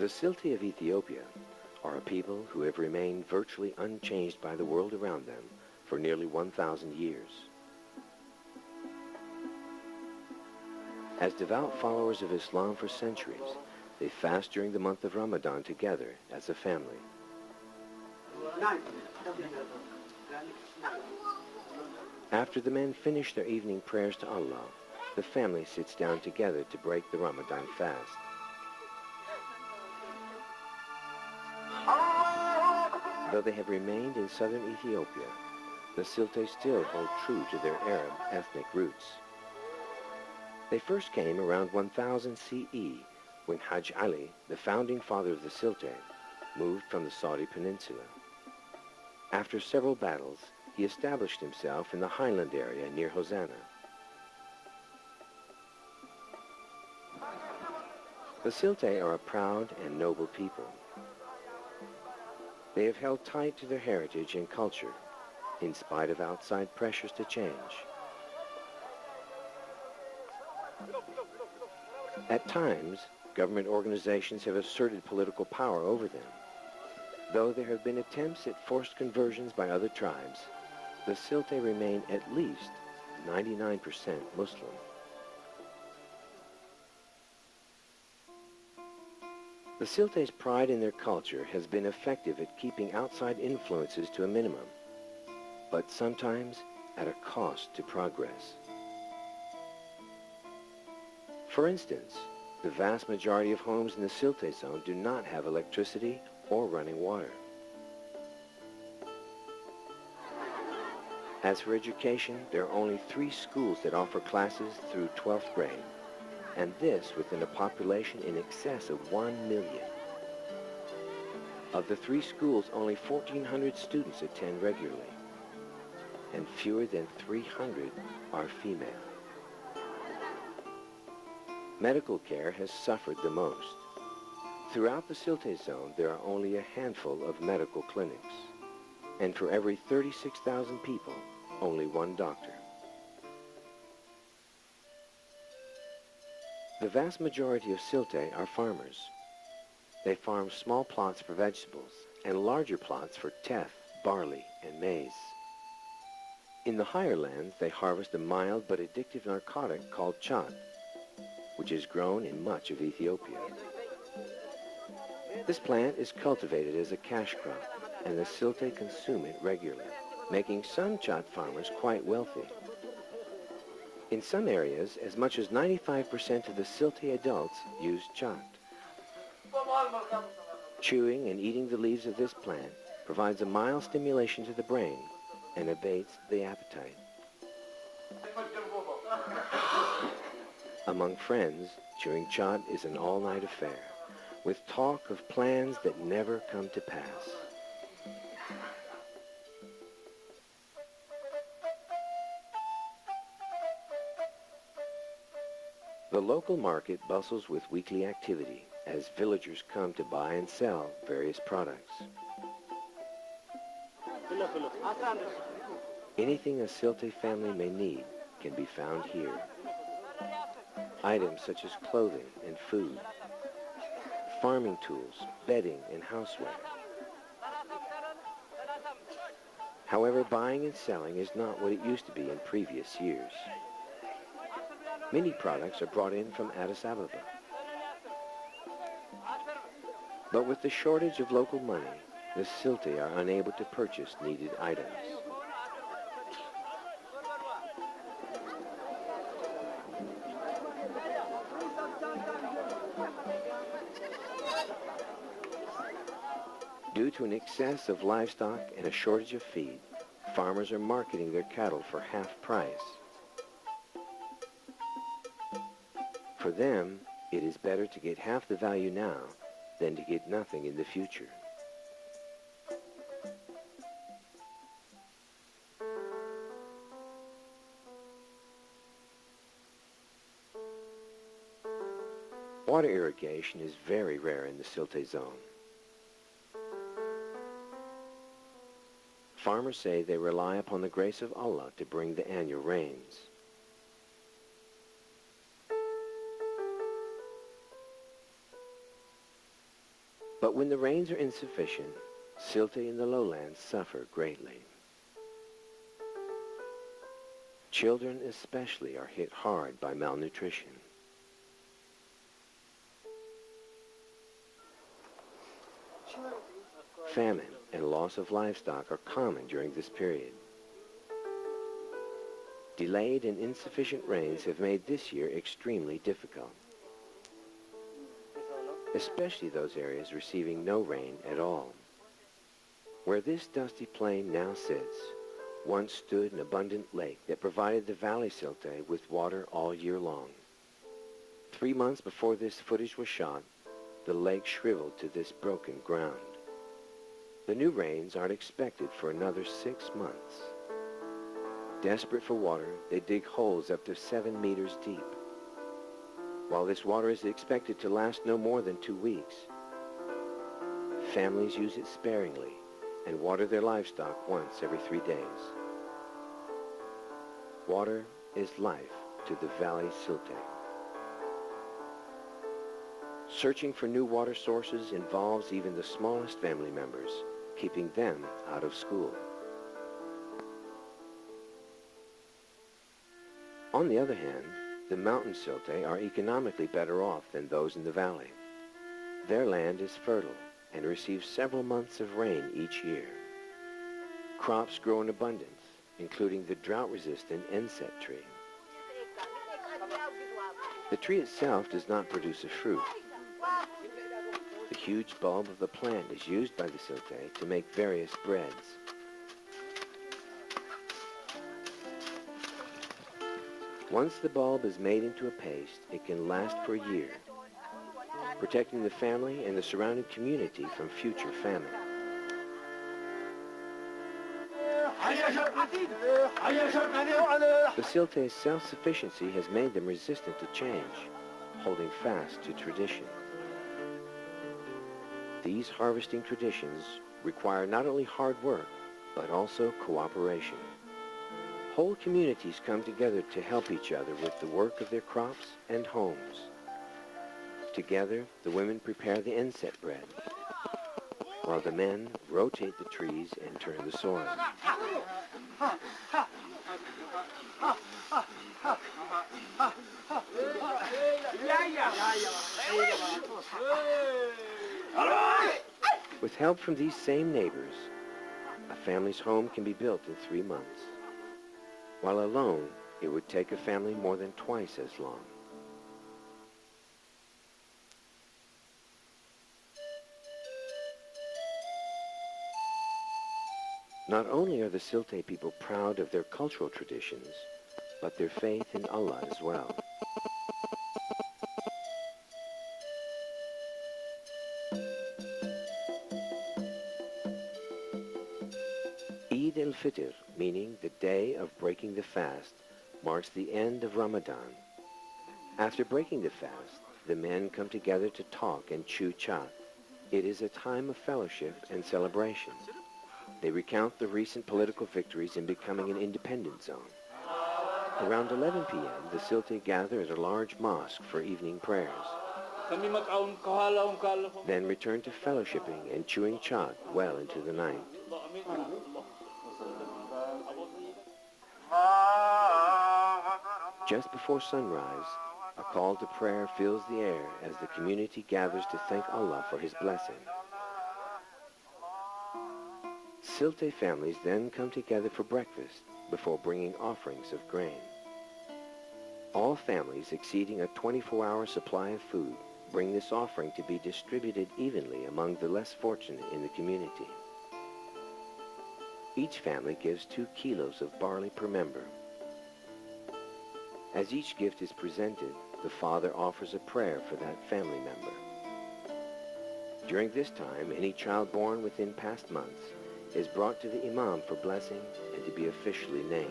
Siltie of Ethiopia are a people who have remained virtually unchanged by the world around them for nearly 1,000 years. As devout followers of Islam for centuries, they fast during the month of Ramadan together as a family. After the men finish their evening prayers to Allah, the family sits down together to break the Ramadan fast. Though they have remained in southern Ethiopia, the Siltie still hold true to their Arab ethnic roots. They first came around 1000 CE when Hajj Ali, the founding father of the Siltie, moved from the Saudi peninsula. After several battles, he established himself in the highland area near Hosanna. The Siltie are a proud and noble people. They have held tight to their heritage and culture, in spite of outside pressures to change. At times, government organizations have asserted political power over them. Though there have been attempts at forced conversions by other tribes, the Siltie remain at least 99% Muslim. The Siltie's pride in their culture has been effective at keeping outside influences to a minimum, but sometimes at a cost to progress. For instance, the vast majority of homes in the Siltie zone do not have electricity or running water. As for education, there are only 3 schools that offer classes through 12th grade, and this within a population in excess of 1 million. Of the 3 schools, only 1,400 students attend regularly, and fewer than 300 are female. Medical care has suffered the most. Throughout the Siltie zone, there are only a handful of medical clinics, and for every 36,000 people, only 1 doctor. The vast majority of Siltie are farmers. They farm small plots for vegetables and larger plots for teff, barley, and maize. In the higher lands, they harvest a mild but addictive narcotic called chat, which is grown in much of Ethiopia. This plant is cultivated as a cash crop, and the Siltie consume it regularly, making some chat farmers quite wealthy. In some areas, as much as 95% of the Siltie adults use chat. Chewing and eating the leaves of this plant provides a mild stimulation to the brain and abates the appetite. Among friends, chewing chat is an all-night affair, with talk of plans that never come to pass. The local market bustles with weekly activity as villagers come to buy and sell various products. Anything a Siltie family may need can be found here. Items such as clothing and food, farming tools, bedding, and houseware. However, buying and selling is not what it used to be in previous years. Many products are brought in from Addis Ababa. But with the shortage of local money, the Siltie are unable to purchase needed items. Due to an excess of livestock and a shortage of feed, farmers are marketing their cattle for half price. For them, it is better to get half the value now than to get nothing in the future. Water irrigation is very rare in the Siltie zone. Farmers say they rely upon the grace of Allah to bring the annual rains. But when the rains are insufficient, Siltie and the lowlands suffer greatly. Children especially are hit hard by malnutrition. Famine and loss of livestock are common during this period. Delayed and insufficient rains have made this year extremely difficult, especially those areas receiving no rain at all. Where this dusty plain now sits, once stood an abundant lake that provided the Valley Siltie with water all year long. 3 months before this footage was shot, the lake shriveled to this broken ground. The new rains aren't expected for another 6 months. Desperate for water, they dig holes up to 7 meters deep. While this water is expected to last no more than 2 weeks, families use it sparingly and water their livestock once every 3 days. Water is life to the Valley Siltie. Searching for new water sources involves even the smallest family members, keeping them out of school. On the other hand, the mountain Siltie are economically better off than those in the valley. Their land is fertile and receives several months of rain each year. Crops grow in abundance, including the drought-resistant enset tree. The tree itself does not produce a fruit. The huge bulb of the plant is used by the Siltie to make various breads. Once the bulb is made into a paste, it can last for a year, protecting the family and the surrounding community from future famine. The Siltie's self-sufficiency has made them resistant to change, holding fast to tradition. These harvesting traditions require not only hard work, but also cooperation. Whole communities come together to help each other with the work of their crops and homes. Together, the women prepare the enset bread, while the men rotate the trees and turn the soil. With help from these same neighbors, a family's home can be built in 3 months. While alone, it would take a family more than twice as long. Not only are the Siltie people proud of their cultural traditions, but their faith in Allah as well. Eid al-Fitr, meaning the day of breaking the fast, marks the end of Ramadan. After breaking the fast, the men come together to talk and chew chat. It is a time of fellowship and celebration. They recount the recent political victories in becoming an independent zone. Around 11 p.m., the Siltie gather at a large mosque for evening prayers, then return to fellowshipping and chewing chat well into the night. Just before sunrise, a call to prayer fills the air as the community gathers to thank Allah for His blessing. Siltie families then come together for breakfast before bringing offerings of grain. All families exceeding a 24-hour supply of food bring this offering to be distributed evenly among the less fortunate in the community. Each family gives 2 kilos of barley per member. As each gift is presented, the father offers a prayer for that family member. During this time, any child born within past months is brought to the imam for blessing and to be officially named.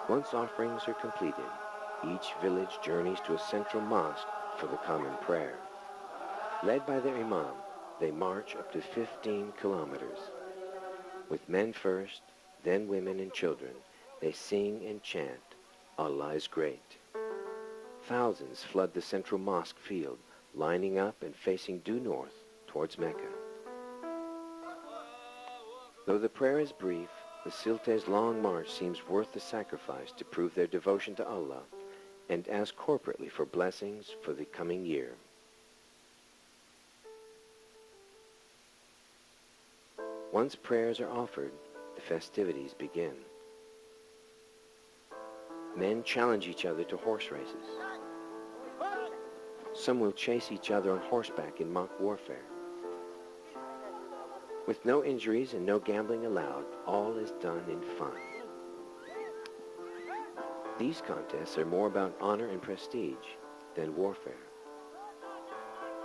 Once offerings are completed, each village journeys to a central mosque for the common prayer. Led by their imam, they march up to 15 kilometers. With men first, then women and children, they sing and chant, Allah is great. Thousands flood the central mosque field, lining up and facing due north towards Mecca. Though the prayer is brief, the Silte's long march seems worth the sacrifice to prove their devotion to Allah and ask corporately for blessings for the coming year. Once prayers are offered, the festivities begin. Men challenge each other to horse races. Some will chase each other on horseback in mock warfare. With no injuries and no gambling allowed, all is done in fun. These contests are more about honor and prestige than warfare.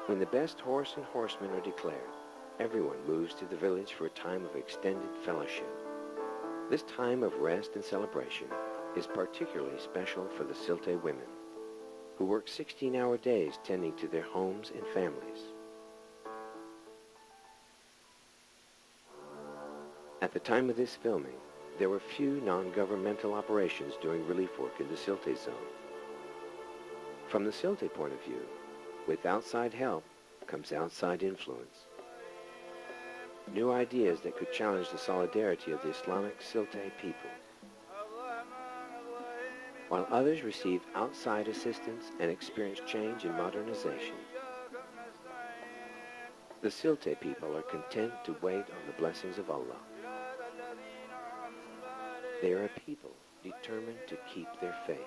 When the best horse and horsemen are declared, everyone moves to the village for a time of extended fellowship. This time of rest and celebration is particularly special for the Siltie women, who work 16-hour days tending to their homes and families. At the time of this filming, there were few non-governmental operations doing relief work in the Siltie zone. From the Siltie point of view, with outside help comes outside influence. New ideas that could challenge the solidarity of the Islamic Siltie people. While others receive outside assistance and experience change and modernization, the Siltie people are content to wait on the blessings of Allah. They are a people determined to keep their faith.